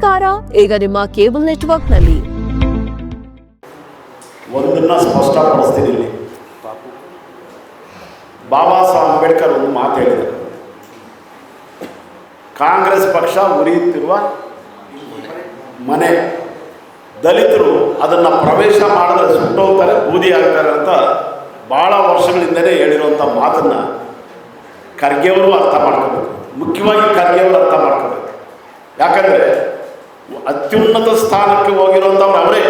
ಸುದ್ದಿಗಾರ ಈಗ ನಿಮ್ಮ ಕೇಬಲ್ ನೆಟ್ವರ್ಕ್ನಲ್ಲಿ. ಒಂದನ್ನ ಸ್ಪಷ್ಟಪಡಿಸ್ತೀನಿ, ಇಲ್ಲಿ ಬಾಬಾ ಸಾಹೇಬ್ ಅಂಬೇಡ್ಕರ್ ಒಂದು ಮಾತು ಹೇಳಿದರು. ಕಾಂಗ್ರೆಸ್ ಪಕ್ಷ ಉರಿಯುತ್ತಿರುವ ಮನೆ, ದಲಿತರು ಅದನ್ನು ಪ್ರವೇಶ ಮಾಡಿದ್ರೆ ಸುಟ್ಟೋಗ್ತಾರೆ, ಬೂದಿ ಆಗ್ತಾರೆ ಅಂತ ಭಾಳ ವರ್ಷಗಳಿಂದಲೇ ಹೇಳಿರುವಂಥ ಮಾತನ್ನು ಖರ್ಗೆಯವರು ಅರ್ಥ ಮಾಡ್ಕೋಬೇಕು. ಮುಖ್ಯವಾಗಿ ಖರ್ಗೆಯವರು ಅರ್ಥ ಮಾಡ್ಕೋಬೇಕು. ಯಾಕಂದರೆ ಅತ್ಯುನ್ನತ ಸ್ಥಾನಕ್ಕೆ ಹೋಗಿರುವಂಥವ್ರು ಅವರೇ,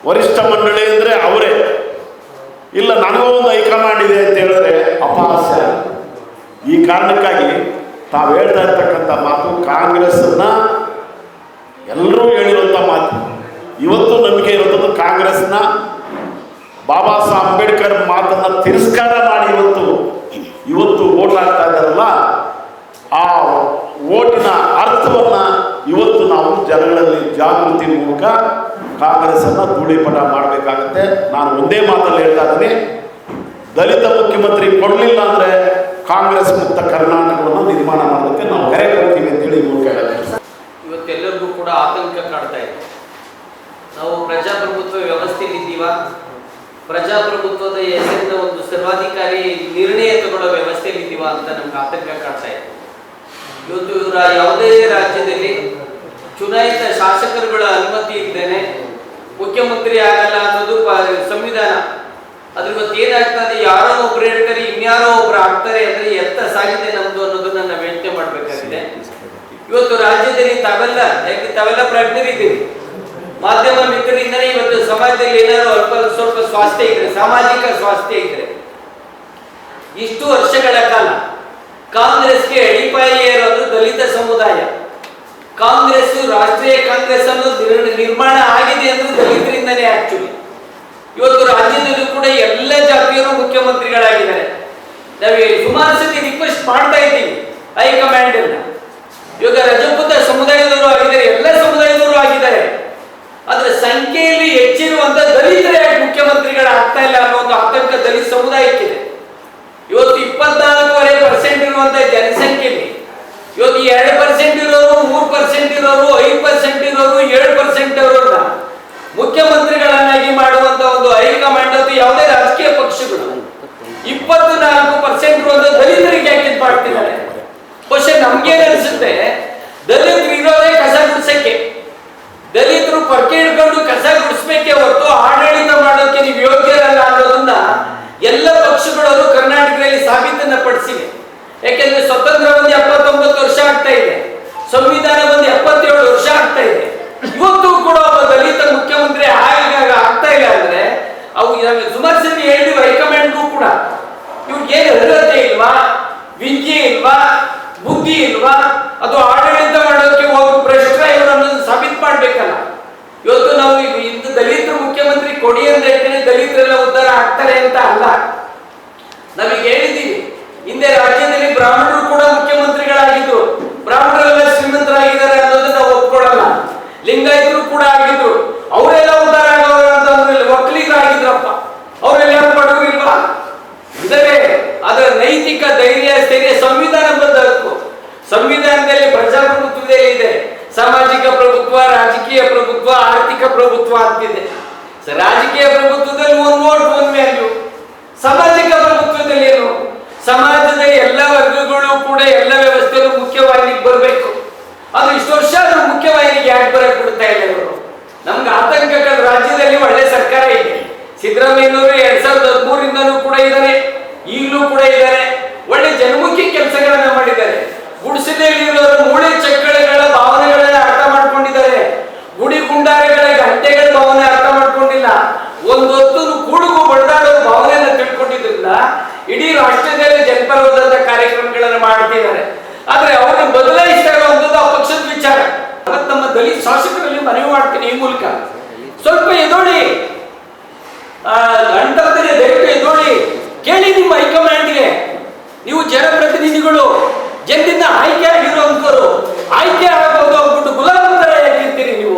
ವರಿಷ್ಠ ಮಂಡಳಿ ಅಂದರೆ ಅವರೇ. ಇಲ್ಲ ನನಗೂ ಒಂದು ಹೈಕಮಾಂಡ್ ಇದೆ ಅಂತ ಹೇಳಿದ್ರೆ ಅಪಹಾಸ್ಯ. ಈ ಕಾರಣಕ್ಕಾಗಿ ತಾವು ಹೇಳ್ತಾ ಇರ್ತಕ್ಕಂಥ ಮಾತು ಕಾಂಗ್ರೆಸ್ಸನ್ನು ಎಲ್ಲರೂ ಹೇಳಿರುವಂಥ ಮಾತು. ಇವತ್ತು ನಂಬಿಕೆ ಇರುವಂಥದ್ದು ಕಾಂಗ್ರೆಸ್ನ ಬಾಬಾ ಸಾಹೇಬ್ ಅಂಬೇಡ್ಕರ್ ಮಾತನ್ನು ತಿರಸ್ಕಾರ ಮಾಡಿ ಇವತ್ತು ಓಟ್ ಹಾಕ್ತಾ ಇದ್ದಾರಲ್ಲ, ಆ ಓಟಿನ ಅರ್ಥವನ್ನು ಇವತ್ತು ನಾವು ಜನಗಳಲ್ಲಿ ಜಾಗೃತಿ ಮೂಲಕ ಕಾಂಗ್ರೆಸ್ಸನ್ನು ಧೂಳೀಪಟ ಮಾಡಬೇಕಾಗತ್ತೆ. ನಾನು ಒಂದೇ ಮಾತಲ್ಲಿ ಹೇಳ್ತಾ ಇದ್ದೀನಿ, ದಲಿತ ಮುಖ್ಯಮಂತ್ರಿ ಕೊಡಲಿಲ್ಲ ಅಂದರೆ ಕಾಂಗ್ರೆಸ್ ಮುಕ್ತ ಕರ್ನಾಟಕವನ್ನು ನಿರ್ಮಾಣ ಮಾಡೋದಕ್ಕೆ ನಾವು ಕರೆ ಕೊಡ್ತೀವಿ ಅಂತೇಳಿ ಮೂಲಕ ಹೇಳಬೇಕು. ಇವತ್ತೆಲ್ಲರಿಗೂ ಕೂಡ ಆತಂಕ ಕಾಡ್ತಾ ಇದೆ. ನಾವು ಪ್ರಜಾಪ್ರಭುತ್ವ ವ್ಯವಸ್ಥೆಯಲ್ಲಿದ್ದೀವ, ಪ್ರಜಾಪ್ರಭುತ್ವದ ಹೆಸರಿನ ಒಂದು ಸರ್ವಾಧಿಕಾರಿ ನಿರ್ಣಯ ತಗೊಳ್ಳೋ ವ್ಯವಸ್ಥೆಯಲ್ಲಿದ್ದೀವ ಅಂತ ನಮ್ಗೆ ಆತಂಕ ಕಾಡ್ತಾ ಇದೆ. ಇವತ್ತು ಇವರ ಯಾವುದೇ ರಾಜ್ಯದಲ್ಲಿ ಚುನಾಯಿತ ಶಾಸಕರುಗಳ ಅನುಮತಿ ಇದ್ದೇನೆ ಮುಖ್ಯಮಂತ್ರಿ ಆಗಲ್ಲ ಅನ್ನೋದು ಸಂವಿಧಾನ. ಅದ್ರ ಇವತ್ತು ಏನಾಗ್ತದೆ, ಯಾರೋ ಒಬ್ರು ಹೇಳ್ತಾರೆ, ಇನ್ಯಾರೋ ಒಬ್ರು ಆಗ್ತಾರೆ ಅಂದ್ರೆ ಎತ್ತ ಸಾಗಿದೆ ನಮ್ದು ಅನ್ನೋದನ್ನ ನಾವು ಯೋಚನೆ ಮಾಡ್ಬೇಕಾಗಿದೆ. ಇವತ್ತು ರಾಜ್ಯದಲ್ಲಿ ತಾವೆಲ್ಲ ಪ್ರಜ್ಞರಿದ್ದೀವಿ, ಮಾಧ್ಯಮ ಮಿತ್ರರಿಂದನೇ ಇವತ್ತು ಸಮಾಜದಲ್ಲಿ ಏನಾದ್ರು ಅಲ್ಪ ಸ್ವಲ್ಪ ಸ್ವಾಸ್ಥ್ಯ ಇದ್ರೆ, ಸಾಮಾಜಿಕ ಸ್ವಾಸ್ಥ್ಯ ಇದ್ರೆ, ಇಷ್ಟು ವರ್ಷಗಳ ಕಾಲ ಕಾಂಗ್ರೆಸ್ಗೆ ಅಡಿಪಾಯ ಇರೋದು ದಲಿತ ಸಮುದಾಯ. ಕಾಂಗ್ರೆಸ್, ರಾಷ್ಟ್ರೀಯ ಕಾಂಗ್ರೆಸ್ ಅನ್ನೋದು ನಿರ್ಮಾಣ ಆಗಿದೆ ಅಂದ್ರೆ ದಲಿತರಿಂದನೇ. ಆಕ್ಚುಲಿ ಇವತ್ತು ರಾಜ್ಯದಲ್ಲೂ ಕೂಡ ಎಲ್ಲ ಜಾತಿಯವರು ಮುಖ್ಯಮಂತ್ರಿಗಳಾಗಿದ್ದಾರೆ. ನಾವು ಸುಮಾರು ಸತಿ ರಿಕ್ವೆಸ್ಟ್ ಮಾಡ್ತಾ ಇದ್ದೀವಿ ಹೈಕಮಾಂಡ್ ಅನ್ನ. ಇವಾಗ ರಜಪೂತ ಸಮುದಾಯದವರು ಆಗಿದ್ದಾರೆ, ಎಲ್ಲ ಸಮುದಾಯದವರು ಆಗಿದ್ದಾರೆ. ಆದ್ರೆ ಸಂಖ್ಯೆಯಲ್ಲಿ ಹೆಚ್ಚಿರುವಂತ ದಲಿತರೇ ಮುಖ್ಯಮಂತ್ರಿಗಳಾಗ್ತಾ ಇಲ್ಲ ಅನ್ನೋ ಒಂದು ಆತಂಕ ದಲಿತ ಸಮುದಾಯಕ್ಕಿದೆ. ಇವತ್ತು 24.5% ಇರುವಂತ ಜನಸಂಖ್ಯೆಯಲ್ಲಿ ಇವತ್ತು 2% ಇರೋರು, 3% ಇರೋರು, 5% ಇರೋರು, 7% ಇರೋರನ್ನ ಮುಖ್ಯಮಂತ್ರಿಗಳನ್ನಾಗಿ ಮಾಡುವಂತ ಒಂದು ಹೈಕಮಾಂಡ್ ಅದು ಯಾವುದೇ ರಾಜಕೀಯ ಪಕ್ಷಗಳು 24% ಇರುವಂತ ದಲಿತರಿಗೆ ಯಾಕೆ ಮಾಡ್ತಿದ್ದಾರೆ? ಬಹುಶಃ ನಮ್ಗೇನ್ ಅನ್ಸುತ್ತೆ, ದಲಿತರು ಇರೋದೇ ಕಸ ಗುಡಿಸಕ್ಕೆ, ದಲಿತರು ಪರ್ಕೆ ಹಿಡ್ಕೊಂಡು ಕಸ ಗುಡಿಸ್ಬೇಕೆ ಹೊರತು ಆಡಳಿತ ಮಾಡೋಕೆ ನೀವು ಯೋಗ್ಯರಲ್ಲ ಅನ್ನೋದನ್ನ ಎಲ್ಲ ಪಕ್ಷಗಳವರು ಕರ್ನಾಟಕದಲ್ಲಿ ಸಾಬೀತನ್ನ ಪಡಿಸಿವೆ. ಯಾಕೆಂದ್ರೆ ಸ್ವತಂತ್ರ ಒಂದು 79 ವರ್ಷ ಆಗ್ತಾ ಇದೆ, ಸಂವಿಧಾನ ಒಂದು 77 ವರ್ಷ ಆಗ್ತಾ ಇದೆ. ಇವತ್ತು ಕೂಡ ಒಬ್ಬ ದಲಿತ ಮುಖ್ಯಮಂತ್ರಿ ಆಗ್ತಾ ಇಲ್ಲ ಅಂದ್ರೆ ಅವು ಸುಮಾರು ಸತಿ ಹೇಳಿದ್ವಿ ಹೈಕಮಾಂಡ್ಗೂ ಕೂಡ, ಇವ್ರಿಗೆ ಏನು ಅರ್ಹತೆ ಇಲ್ವಾ, ವಿದ್ಯೆ ಇಲ್ವಾ, ಬುದ್ಧಿ ಇಲ್ವಾ, ಅದು ಆಡಳಿತ ಮಾಡೋಕೆ ಹೋಗಿ ಭ್ರಷ್ಟ ಇವರು ಅನ್ನೋದು ಸಾಬೀತು ಮಾಡ್ಬೇಕಲ್ಲ. ಇವತ್ತು ನಾವು ಇಂದು ದಲಿತರು ಮುಖ್ಯಮಂತ್ರಿ ಕೊಡಿ ಅಂತ ಹೇಳ್ತೇನೆ, ದಲಿತರೆಲ್ಲ ಉದ್ಧಾರ ಆಗ್ತಾರೆ ಅಂತ ಅಲ್ಲ. ನಾವೀಗ ಹೇಳಿದ್ದೀವಿ, ಹಿಂದೆ ರಾಜ್ಯದಲ್ಲಿ ಬ್ರಾಹ್ಮಣರು ಕೂಡ ಮುಖ್ಯಮಂತ್ರಿಗಳಾಗಿದ್ರು, ಬ್ರಾಹ್ಮಣರೆಲ್ಲ ಶ್ರೀಮಂತರಾಗಿದ್ದಾರೆ ಅನ್ನೋದು ನಾವು ಒಪ್ಕೊಳ್ಳಲ್ಲ. ಲಿಂಗಾಯತರು ಕೂಡ ಆಗಿದ್ರು, ಅವರೆಲ್ಲ ಉದ್ಧಾರ ಆಗೋರು ಅಂತಂದ್ರೆ ಒಕ್ಕಲಿಗರಾಗಿದ್ರಪ್ಪ, ಅವರೆಲ್ಲ ಬಡವರು ಇಲ್ವಾ? ಇದರೆ ಅದರ ನೈತಿಕ ಧೈರ್ಯ ಸ್ಥೈರ್ಯ ಸಂವಿಧಾನಬದ್ಧ ಹಕ್ಕು. ಸಂವಿಧಾನದಲ್ಲಿ ಪ್ರಜಾಪ್ರಭುತ್ವದಲ್ಲಿ ಇದೆ ಸಾಮಾಜಿಕ ಪ್ರಭುತ್ವ, ರಾಜಕೀಯ ಪ್ರಭುತ್ವ, ಆರ್ಥಿಕ ಪ್ರಭುತ್ವ ಅಂತಿದೆ. ರಾಜಕೀಯ ಪ್ರಭುತ್ವದಲ್ಲಿ ಒಂದು ವೋಟ್ ಒಂದು ವ್ಯಾಲ್ಯೂ. ಸಾಮಾಜಿಕ ಪ್ರಭುತ್ವದಲ್ಲಿ ಏನು, ಸಮಾಜದ ಎಲ್ಲ ವರ್ಗಗಳು ಕೂಡ ಎಲ್ಲ ವ್ಯವಸ್ಥೆಯಲ್ಲೂ ಮುಖ್ಯವಾಹಿನಿಗೆ ಬರಬೇಕು. ಅದು ಇಷ್ಟು ವರ್ಷ ಅದು ಮುಖ್ಯವಾಹಿನಿಗೆ ಯಾಕೆ ಬರಕ್ ಬಿಡ್ತಾ ಇಲ್ಲ ಇವರು? ನಮ್ಗೆ ಆತಂಕಗಳ ರಾಜ್ಯದಲ್ಲಿ ಒಳ್ಳೆ ಸರ್ಕಾರ ಇದೆ. ಸಿದ್ದರಾಮಯ್ಯನವರು 2013 ಕೂಡ ಇದ್ದಾರೆ, ಈಗಲೂ ಕೂಡ ಇದ್ದಾರೆ. ಒಳ್ಳೆ ಜನಮುಖಿ ಕೆಲಸಗಳನ್ನ ಮಾಡಿದ್ದಾರೆ. ಗುಡಿಸಲಿರೋರು ಮೂಳೆ ಚಕ್ಕಳೆಗಳ ಭಾವನೆಗಳನ್ನ ಅರ್ಥ ಮಾಡ್ಕೊಂಡಿದ್ದಾರೆ. ಗುಡಿ ಗುಂಡಾರಗಳ ಗಂಟೆಗಳ ಭಾವನೆ ಅರ್ಥ ಮಾಡ್ಕೊಂಡಿಲ್ಲ. ಒಂದೊತ್ತು ಕೂಡುಗು ಬಡದಾಡೋ ಭಾವನೆಯನ್ನ ತಿಳ್ಕೊಂಡಿದ್ರಿಂದ ಇಡೀ ರಾಷ್ಟ್ರದಲ್ಲಿ ಜನಪರವಾದಂತ ಕಾರ್ಯಕ್ರಮಗಳನ್ನ ಮಾಡ್ತಿದ್ದಾರೆ. ಆದ್ರೆ ಅವ್ರನ್ನ ಬದಲಾಯಿಸ್ತಾ ಇರುವಂತದ್ದು ಆ ಪಕ್ಷದ ವಿಚಾರ. ನಮ್ಮ ದಲಿತ ಶಾಸಕರಲ್ಲಿ ಮನವಿ ಮಾಡ್ತೀನಿ ಈ ಮೂಲಕ, ಸ್ವಲ್ಪ ಎದೋಳಿ, ಅಂಟರ್ದಲ್ಲಿ ದಯವಿಟ್ಟು ಎದೋಳಿ, ಕೇಳಿ ನಿಮ್ಮ ಹೈಕಮಾಂಡ್ಗೆ. ನೀವು ಜನಪ್ರತಿನಿಧಿಗಳು, ಜನರಿಂದ ಆಯ್ಕೆ ಆಗಿರುವಂತರು, ಆಯ್ಕೆ ಆಗಬಹುದು ಅಂದ್ಬಿಟ್ಟು ಗುಲಾಬರ ತರ ಯಾಕಿರ್ತೀರಿ? ನೀವು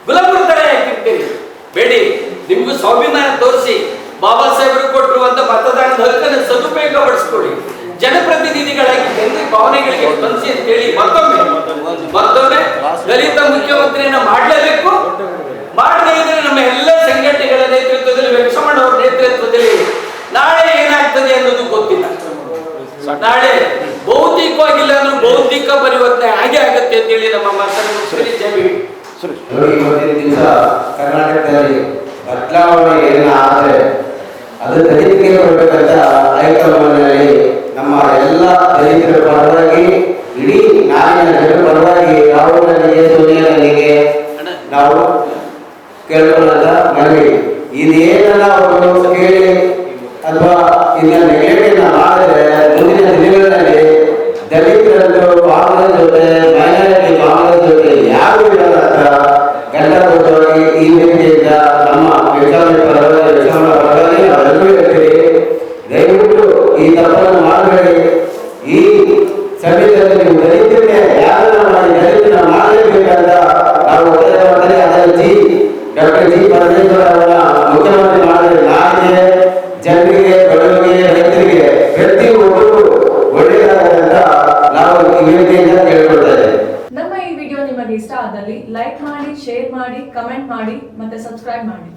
ಗುಲಾಬರ ತರ ಯಾಕಿರ್ತೀರಿ? ಬೇಡಿ, ನಿಮ್ಗೂ ಸ್ವಾಭಿಮಾನ ತೋರಿಸಿ ಬಾಬಾ ಸಾಹೇಬರು ಕೊಟ್ಟಿರುವಂತ ಮತದಾನದ ಹಕ್ಕನ್ನು ಸದುಪಯೋಗ ಪಡಿಸ್ಕೊಳ್ಳಿ. ಜನಪ್ರತಿನಿಧಿಗಳಾಗಿ ಜನರ ಭಾವನೆಗಳಿಗೆ ಸ್ಪಂದಿಸಿ ಅಂತ ಹೇಳಿ ಮತ್ತೊಮ್ಮೆ ಮತ್ತೊಮ್ಮೆ ದಲಿತ ಮುಖ್ಯಮಂತ್ರಿಯನ್ನ ಮಾಡಲೇಬೇಕು. ಮಾಡದೇ ಇದ್ರೆ ನಮ್ಮ ಎಲ್ಲ ಸಂಘಟನೆಗಳ ನೇತೃತ್ವದಲ್ಲಿ, ವೆಂಕಟರಮಣ ಅವರ ನೇತೃತ್ವದಲ್ಲಿ ನಾಳೆ ಏನಾಗ್ತದೆ ಅನ್ನೋದು ಗೊತ್ತಿಲ್ಲ. ನಾಳೆ ಭೌತಿಕವಾಗಿಲ್ಲ ಅಂದ್ರೂ ಬೌದ್ಧಿಕ ಪರಿವರ್ತನೆ ಹಾಗೆ ಆಗುತ್ತೆ ಅಂತ ಹೇಳಿ ನಮ್ಮ ಮಾತನ್ನು ನೋಡಿ, ಇವತ್ತಿನ ದಿವಸ ಕರ್ನಾಟಕದಲ್ಲಿ ಬದಲಾವಣೆ ಏನಾದರೆ ಅದು ದಲಿತರಿಗೆ ಬರಬೇಕಂತ ಹೈಕಮಾಂಡ್ನಲ್ಲಿ ನಮ್ಮ ಎಲ್ಲ ದಲಿತರ ಪರವಾಗಿ, ಇಡೀ ನಾಡಿನ ಜನರ ಪರವಾಗಿ ರಾಹುಲ್ನಿಗೆ, ಸೋನಿಯಾನಿಗೆ ನಾವು ಕೇಳ್ಕೊಳ್ಳೋದ ಮನವಿ. ಇದೇನೆಲ್ಲ ಅವರು ಕೇಳಿ ಅಥವಾ ಇದನ್ನ ನೆಗೆಟಿವ್ ಮಾಡಿದ್ರೆ ಮುಂದಿನ ದಿನಗಳಲ್ಲಿ ದಲಿತರದ್ದು ಕಾಂಗ್ರೆಸ್ ಜೊತೆ, ಮೈನಾರಿಟಿ ಕಾಂಗ್ರೆಸ್ ಜೊತೆ ಯಾರು ಇರಲ್ಲ ಅಂತ ಗಂಟವಾಗಿ ಈ ರೀತಿಯಿಂದ ನಮ್ಮ ವಿಚಾರಣೆ ಪರವಾಗಿ ಅವರೆಲ್ಲರೂ ಹೇಳ್ತೀವಿ. ದಯವಿಟ್ಟು ಈ ತಪ್ಪನ್ನು ಮಾಡಬೇಡಿ. ಈ ಸಭೆಯಲ್ಲಿ ನೀವು ದಲಿತರಿಗೆ ಯಾರನ್ನ ಮಾಡಿ ದಲಿತನ ಮಾಡಲೇಬೇಕಂತ ನಾವು ಒತ್ತಾಯ ಮಾಡ್ತಾರೆ. ಅದರಲ್ಲಿ ಡಾಕ್ಟರ್ ಜಿ ಪರಮೇಶ್ವರ ಅವರ ಮುಖ್ಯಮಂತ್ರಿ ಮಾಡಿದ್ರೆ ನಾಡಿಗೆ, ಜನರಿಗೆ, ಬಡವರಿಗೆ, ರೈತರಿಗೆ ಪ್ರತಿಯೊಬ್ಬರು ಒಳ್ಳೆಯದಾಗದಂತ ನಾವು ಈ ವೇದಿಕೆಯಿಂದ ಕೇಳ್ಕೊಳ್ತಾ ಇದ್ದೇವೆ. ನಮ್ಮ ಈ ವಿಡಿಯೋ ನಿಮಗೆ ಇಷ್ಟ ಆದಲ್ಲಿ ಲೈಕ್ ಮಾಡಿ, ಶೇರ್ ಮಾಡಿ, ಕಮೆಂಟ್ ಮಾಡಿ ಮತ್ತೆ ಸಬ್ಸ್ಕ್ರೈಬ್ ಮಾಡಿ.